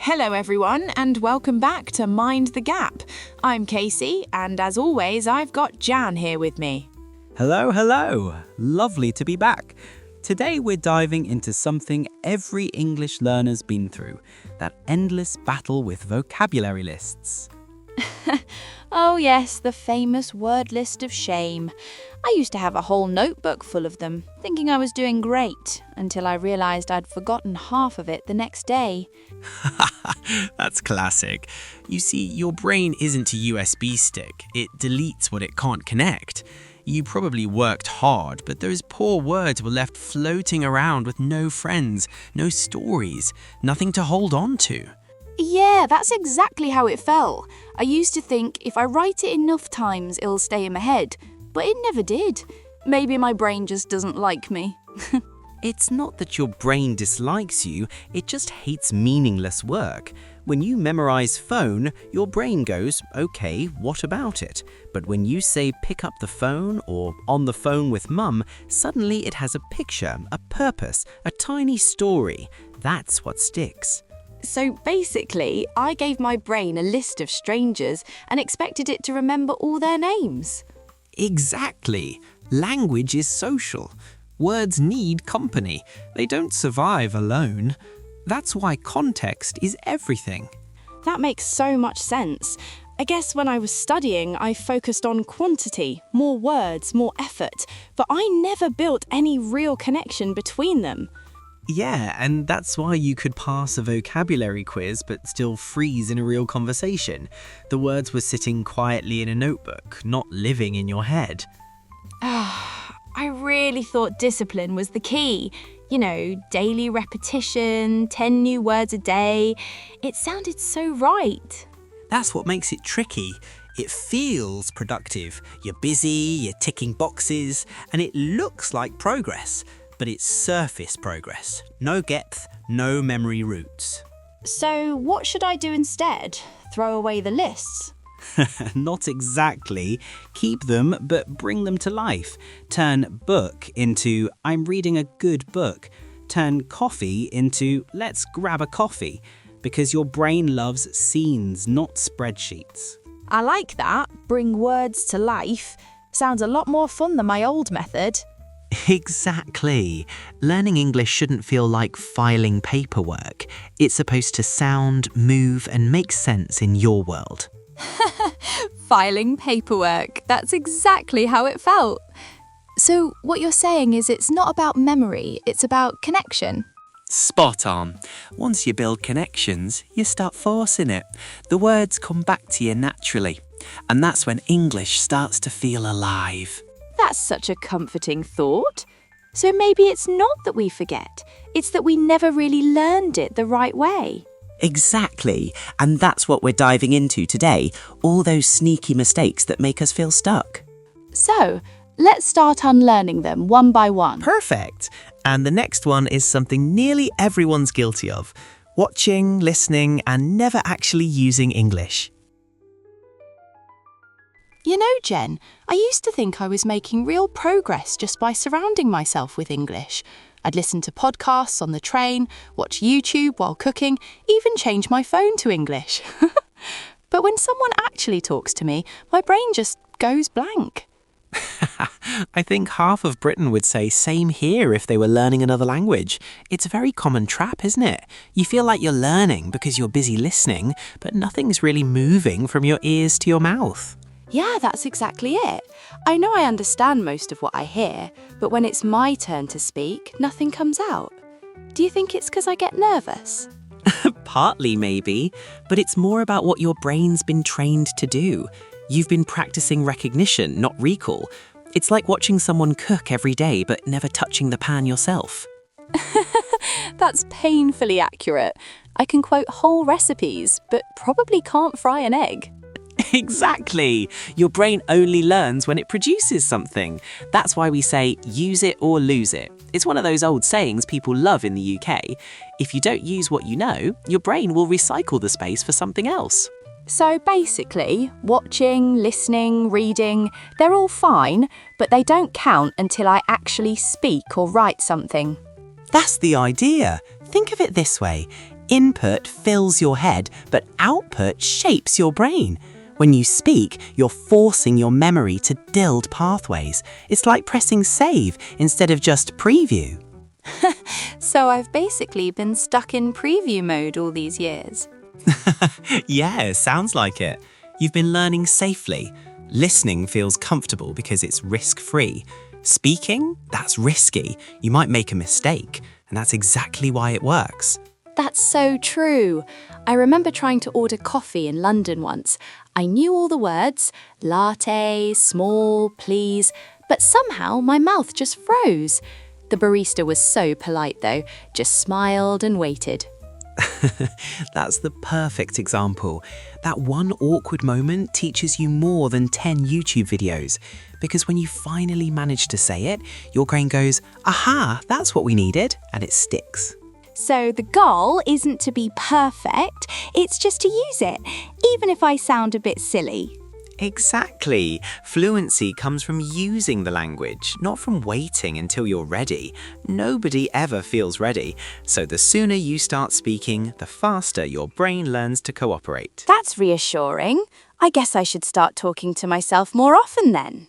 Hello everyone and welcome back to Mind the Gap. I'm Casey and as always I've got Jan here with me. Hello. Lovely to be back. Today we're diving into something every English learner's been through, that endless battle with vocabulary lists. Oh yes, the famous word list of shame. I used to have a whole notebook full of them, thinking I was doing great, until I realised I'd forgotten half of it the next day. That's classic. You see, your brain isn't a USB stick. It deletes what it can't connect. You probably worked hard, but those poor words were left floating around with no friends, no stories, nothing to hold on to. Yeah, that's exactly how it felt. I used to think if I write it enough times, it'll stay in my head. But it never did. Maybe my brain just doesn't like me. It's not that your brain dislikes you, it just hates meaningless work. When you memorize phone, your brain goes, okay, what about it? But when you say pick up the phone or on the phone with mum, suddenly it has a picture, a purpose, a tiny story. That's what sticks. So basically, I gave my brain a list of strangers and expected it to remember all their names. Exactly. Language is social. Words need company. They don't survive alone. That's why context is everything. That makes so much sense. I guess when I was studying, I focused on quantity, more words, more effort, but I never built any real connection between them. Yeah, and that's why you could pass a vocabulary quiz but still freeze in a real conversation. The words were sitting quietly in a notebook, not living in your head. I really thought discipline was the key. You know, daily repetition, 10 new words a day. It sounded so right. That's what makes it tricky. It feels productive. You're busy, you're ticking boxes, and it looks like progress. But it's surface progress. No depth, no memory roots. So what should I do instead? Throw away the lists? Not exactly. Keep them, but bring them to life. Turn book into I'm reading a good book. Turn coffee into let's grab a coffee. Because your brain loves scenes, not spreadsheets. I like that. Bring words to life. Sounds a lot more fun than my old method. Exactly. Learning English shouldn't feel like filing paperwork. It's supposed to sound, move, and make sense in your world. Filing paperwork. That's exactly how it felt. So what you're saying is it's not about memory, it's about connection. Spot on. Once you build connections, you start forcing it. The words come back to you naturally. And that's when English starts to feel alive. That's such a comforting thought. So maybe it's not that we forget, it's that we never really learned it the right way. Exactly. And that's what we're diving into today. All those sneaky mistakes that make us feel stuck. So, let's start unlearning them one by one. Perfect. And the next one is something nearly everyone's guilty of. Watching, listening, and never actually using English. You know, Jen, I used to think I was making real progress just by surrounding myself with English. I'd listen to podcasts on the train, watch YouTube while cooking, even change my phone to English. But when someone actually talks to me, my brain just goes blank. I think half of Britain would say same here if they were learning another language. It's a very common trap, isn't it? You feel like you're learning because you're busy listening, but nothing's really moving from your ears to your mouth. Yeah, that's exactly it. I know I understand most of what I hear, but when it's my turn to speak, nothing comes out. Do you think it's because I get nervous? Partly maybe, but it's more about what your brain's been trained to do. You've been practicing recognition, not recall. It's like watching someone cook every day but never touching the pan yourself. That's painfully accurate. I can quote whole recipes, but probably can't fry an egg. Exactly. Your brain only learns when it produces something. That's why we say use it or lose it. It's one of those old sayings people love in the UK. If you don't use what you know, your brain will recycle the space for something else. So basically, watching, listening, reading, they're all fine, but they don't count until I actually speak or write something. That's the idea. Think of it this way. Input fills your head, but output shapes your brain. When you speak, you're forcing your memory to build pathways. It's like pressing save instead of just preview. So I've basically been stuck in preview mode all these years. Yeah, sounds like it. You've been learning safely. Listening feels comfortable because it's risk-free. Speaking? That's risky. You might make a mistake, and that's exactly why it works. That's so true. I remember trying to order coffee in London once. I knew all the words, latte, small, please, but somehow my mouth just froze. The barista was so polite though, just smiled and waited. That's the perfect example. That one awkward moment teaches you more than 10 YouTube videos. Because when you finally manage to say it, your brain goes, aha, that's what we needed, and it sticks. So the goal isn't to be perfect, it's just to use it, even if I sound a bit silly. Exactly. Fluency comes from using the language, not from waiting until you're ready. Nobody ever feels ready. So the sooner you start speaking, the faster your brain learns to cooperate. That's reassuring. I guess I should start talking to myself more often then.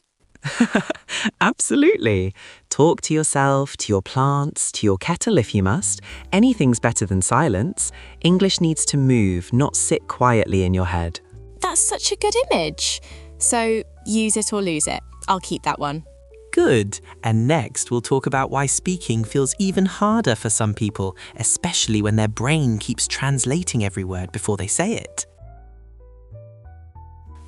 Absolutely. Talk to yourself, to your plants, to your kettle if you must. Anything's better than silence. English needs to move, not sit quietly in your head. That's such a good image. So, use it or lose it. I'll keep that one. Good. And next, we'll talk about why speaking feels even harder for some people, especially when their brain keeps translating every word before they say it.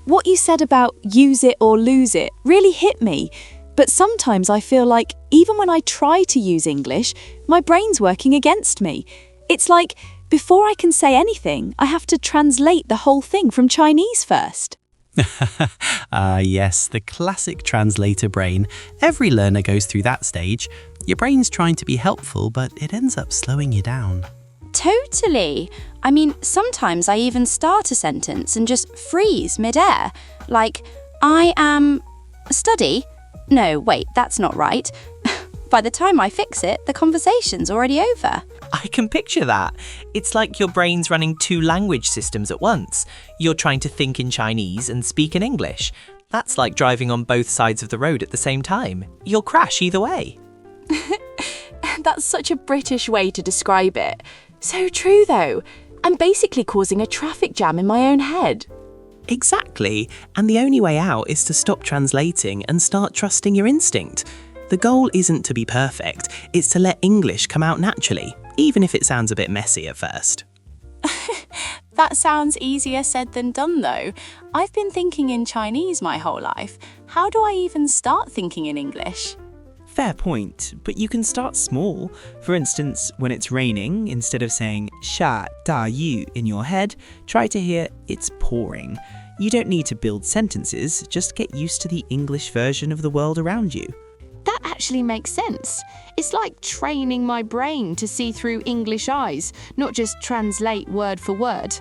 What you said about use it or lose it really hit me. But sometimes I feel like even when I try to use English, my brain's working against me. It's like before I can say anything, I have to translate the whole thing from Chinese first. Yes, the classic translator brain. Every learner goes through that stage. Your brain's trying to be helpful, but it ends up slowing you down. Totally. I mean, sometimes I even start a sentence and just freeze mid-air. Like, I am study? No, wait, that's not right. By the time I fix it, the conversation's already over. I can picture that. It's like your brain's running two language systems at once. You're trying to think in Chinese and speak in English. That's like driving on both sides of the road at the same time. You'll crash either way. That's such a British way to describe it. So true though. I'm basically causing a traffic jam in my own head. Exactly. And the only way out is to stop translating and start trusting your instinct. The goal isn't to be perfect, it's to let English come out naturally, even if it sounds a bit messy at first. That sounds easier said than done though. I've been thinking in Chinese my whole life. How do I even start thinking in English? Fair point, but you can start small. For instance, when it's raining, instead of saying 下大雨 in your head, try to hear it's pouring. You don't need to build sentences, just get used to the English version of the world around you. That actually makes sense. It's like training my brain to see through English eyes, not just translate word for word.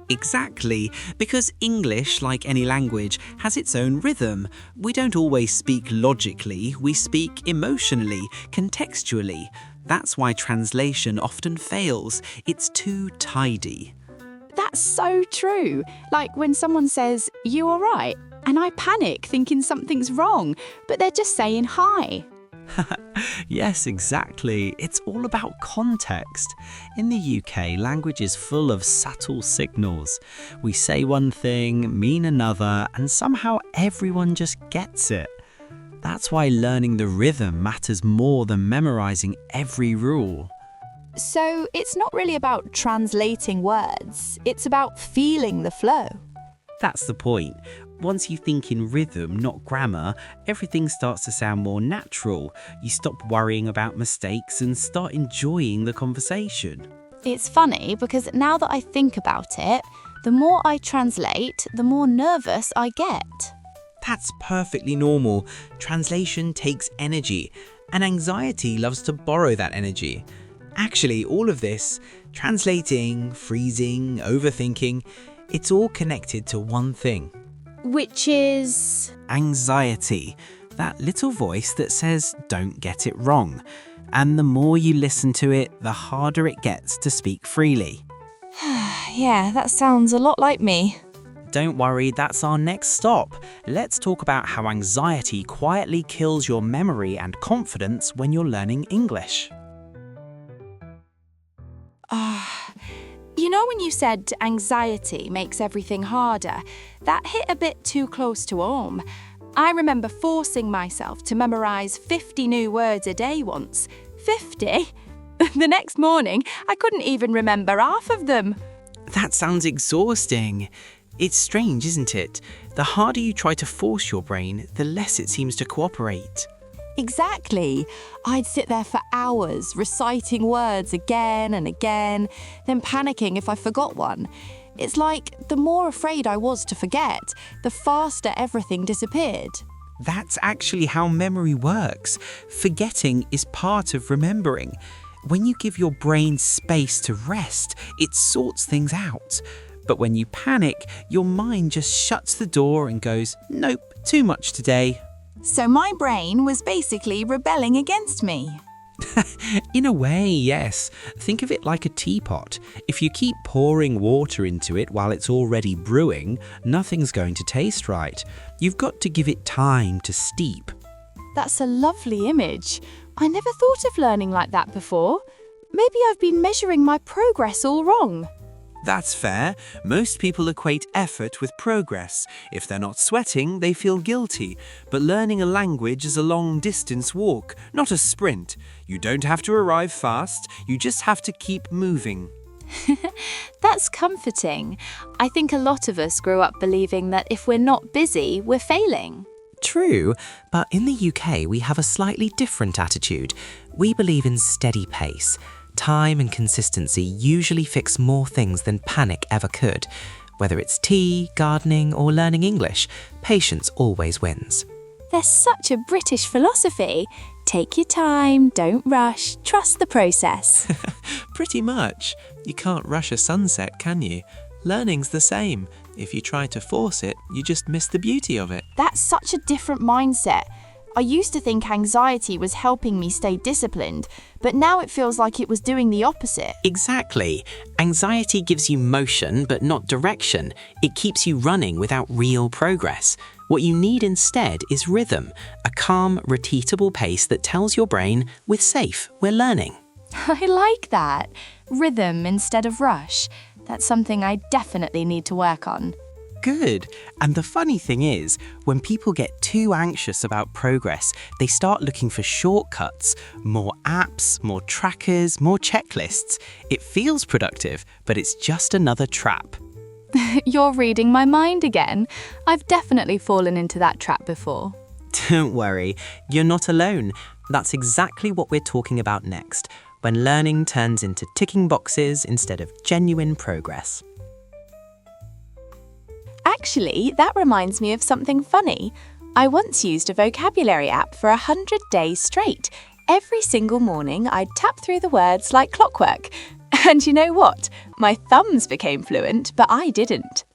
Exactly, because English, like any language, has its own rhythm. We don't always speak logically, we speak emotionally, contextually. That's why translation often fails. It's too tidy. That's so true. Like when someone says, "You all right?" and I panic thinking something's wrong, but they're just saying hi. Yes, exactly. It's all about context. In the UK, language is full of subtle signals. We say one thing, mean another, and somehow everyone just gets it. That's why learning the rhythm matters more than memorizing every rule. So it's not really about translating words, it's about feeling the flow. That's the point. Once you think in rhythm, not grammar, everything starts to sound more natural. You stop worrying about mistakes and start enjoying the conversation. It's funny because now that I think about it, the more I translate, the more nervous I get. That's perfectly normal. Translation takes energy, and anxiety loves to borrow that energy. Actually, all of this, translating, freezing, overthinking, it's all connected to one thing. Which is? Anxiety. That little voice that says, don't get it wrong. And the more you listen to it, the harder it gets to speak freely. Yeah, that sounds a lot like me. Don't worry, that's our next stop. Let's talk about how anxiety quietly kills your memory and confidence when you're learning English. You know when you said anxiety makes everything harder? That hit a bit too close to home. I remember forcing myself to memorize 50 new words a day once. 50? The next morning, I couldn't even remember half of them. That sounds exhausting. It's strange, isn't it? The harder you try to force your brain, the less it seems to cooperate. Exactly. I'd sit there for hours, reciting words again and again, then panicking if I forgot one. It's like the more afraid I was to forget, the faster everything disappeared. That's actually how memory works. Forgetting is part of remembering. When you give your brain space to rest, it sorts things out. But when you panic, your mind just shuts the door and goes, nope, too much today. So my brain was basically rebelling against me. In a way, yes. Think of it like a teapot. If you keep pouring water into it while it's already brewing, nothing's going to taste right. You've got to give it time to steep. That's a lovely image. I never thought of learning like that before. Maybe I've been measuring my progress all wrong. That's fair. Most people equate effort with progress. If they're not sweating, they feel guilty. But learning a language is a long-distance walk, not a sprint. You don't have to arrive fast, you just have to keep moving. That's comforting. I think a lot of us grew up believing that if we're not busy, we're failing. True, but in the UK we have a slightly different attitude. We believe in steady pace. Time and consistency usually fix more things than panic ever could. Whether it's tea, gardening, or learning English, patience always wins. There's such a British philosophy. Take your time, don't rush, trust the process. Pretty much. You can't rush a sunset, can you? Learning's the same. If you try to force it, you just miss the beauty of it. That's such a different mindset. I used to think anxiety was helping me stay disciplined, but now it feels like it was doing the opposite. Exactly. Anxiety gives you motion but not direction. It keeps you running without real progress. What you need instead is rhythm, a calm, repeatable pace that tells your brain, we're safe, we're learning. I like that. Rhythm instead of rush. That's something I definitely need to work on. Good. And the funny thing is, when people get too anxious about progress, they start looking for shortcuts, more apps, more trackers, more checklists. It feels productive, but it's just another trap. You're reading my mind again. I've definitely fallen into that trap before. Don't worry, you're not alone. That's exactly what we're talking about next, when learning turns into ticking boxes instead of genuine progress. Actually, that reminds me of something funny. I once used a vocabulary app for 100 days straight. Every single morning, I'd tap through the words like clockwork. And you know what? My thumbs became fluent, but I didn't.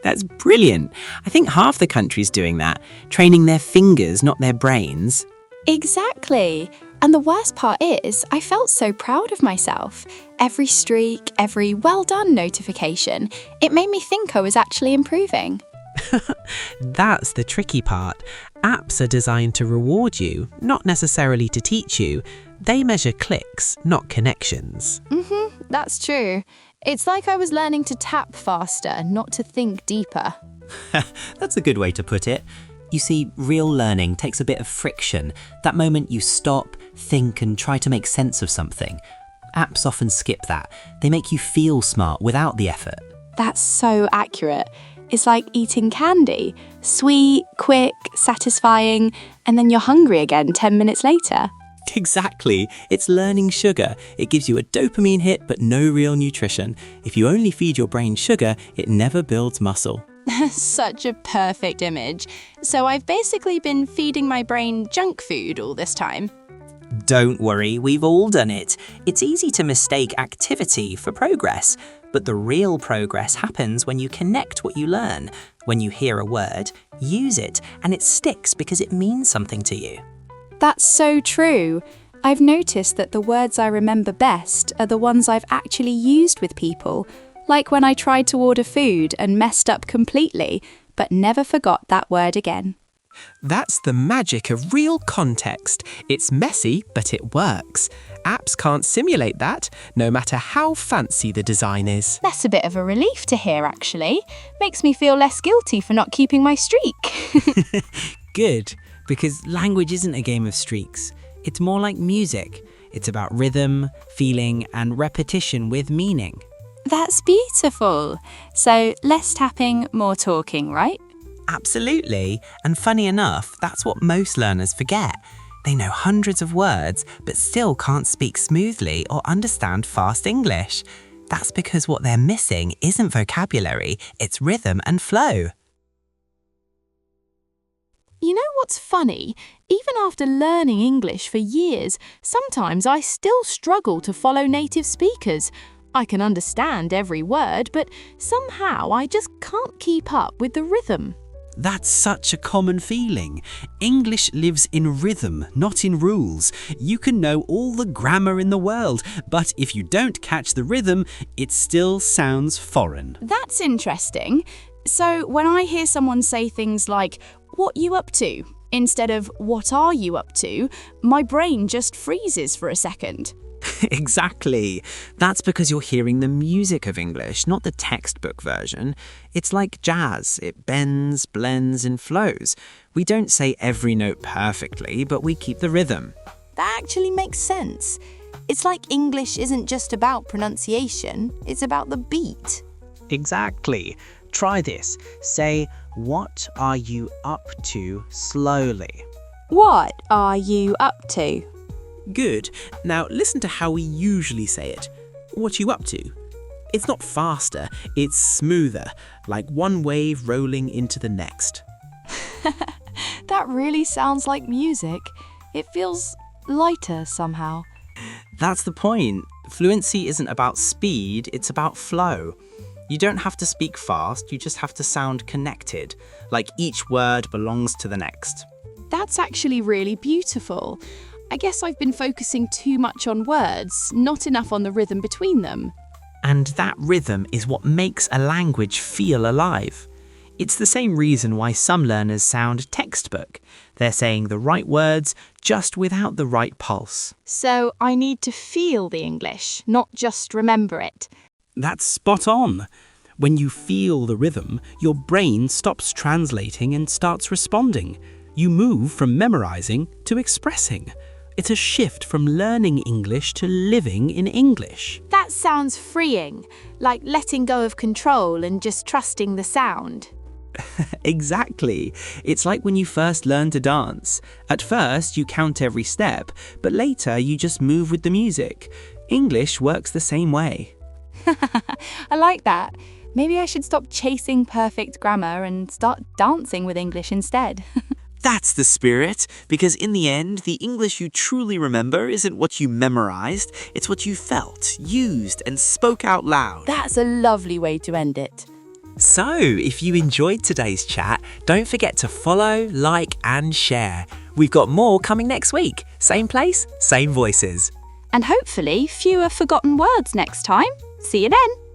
That's brilliant. I think half the country's doing that, training their fingers, not their brains. Exactly. And the worst part is, I felt so proud of myself. Every streak, every well done notification, it made me think I was actually improving. That's the tricky part. Apps are designed to reward you, not necessarily to teach you. They measure clicks, not connections. That's true. It's like I was learning to tap faster, not to think deeper. That's a good way to put it. You see, real learning takes a bit of friction, that moment you stop, think and try to make sense of something. Apps often skip that. They make you feel smart without the effort. That's so accurate. It's like eating candy. Sweet, quick, satisfying, and then you're hungry again 10 minutes later. Exactly. It's learning sugar. It gives you a dopamine hit but no real nutrition. If you only feed your brain sugar, it never builds muscle. Such a perfect image. So I've basically been feeding my brain junk food all this time. Don't worry, we've all done it. It's easy to mistake activity for progress, but the real progress happens when you connect what you learn. When you hear a word, use it, and it sticks because it means something to you. That's so true. I've noticed that the words I remember best are the ones I've actually used with people, Like when I tried to order food and messed up completely, but never forgot that word again. That's the magic of real context. It's messy, but it works. Apps can't simulate that, no matter how fancy the design is. That's a bit of a relief to hear, actually. Makes me feel less guilty for not keeping my streak. Good, because language isn't a game of streaks. It's more like music. It's about rhythm, feeling, and repetition with meaning. That's beautiful. So less tapping, more talking, right? Absolutely. And funny enough, that's what most learners forget. They know hundreds of words, but still can't speak smoothly or understand fast English. That's because what they're missing isn't vocabulary, it's rhythm and flow. You know what's funny? Even after learning English for years, sometimes I still struggle to follow native speakers. I can understand every word, but somehow I just can't keep up with the rhythm. That's such a common feeling. English lives in rhythm, not in rules. You can know all the grammar in the world, but if you don't catch the rhythm, it still sounds foreign. That's interesting. So when I hear someone say things like, "What you up to?" instead of "What are you up to?" my brain just freezes for a second. Exactly. That's because you're hearing the music of English, not the textbook version. It's like jazz. It bends, blends, and flows. We don't say every note perfectly, but we keep the rhythm. That actually makes sense. It's like English isn't just about pronunciation, it's about the beat. Exactly. Try this. Say, "What are you up to?" slowly. What are you up to? Good. Now listen to how we usually say it. What you up to? It's not faster, it's smoother, like one wave rolling into the next. That really sounds like music. It feels lighter somehow. That's the point. Fluency isn't about speed, it's about flow. You don't have to speak fast, you just have to sound connected, like each word belongs to the next. That's actually really beautiful. I guess I've been focusing too much on words, not enough on the rhythm between them. And that rhythm is what makes a language feel alive. It's the same reason why some learners sound textbook. They're saying the right words, just without the right pulse. So I need to feel the English, not just remember it. That's spot on. When you feel the rhythm, your brain stops translating and starts responding. You move from memorizing to expressing. It's a shift from learning English to living in English. That sounds freeing, like letting go of control and just trusting the sound. Exactly. It's like when you first learn to dance. At first, you count every step, but later you just move with the music. English works the same way. I like that. Maybe I should stop chasing perfect grammar and start dancing with English instead. That's the spirit, because in the end, the English you truly remember isn't what you memorized, it's what you felt, used, and spoke out loud. That's a lovely way to end it. So, if you enjoyed today's chat, don't forget to follow, like, and share. We've got more coming next week. Same place, same voices. And hopefully fewer forgotten words next time. See you then.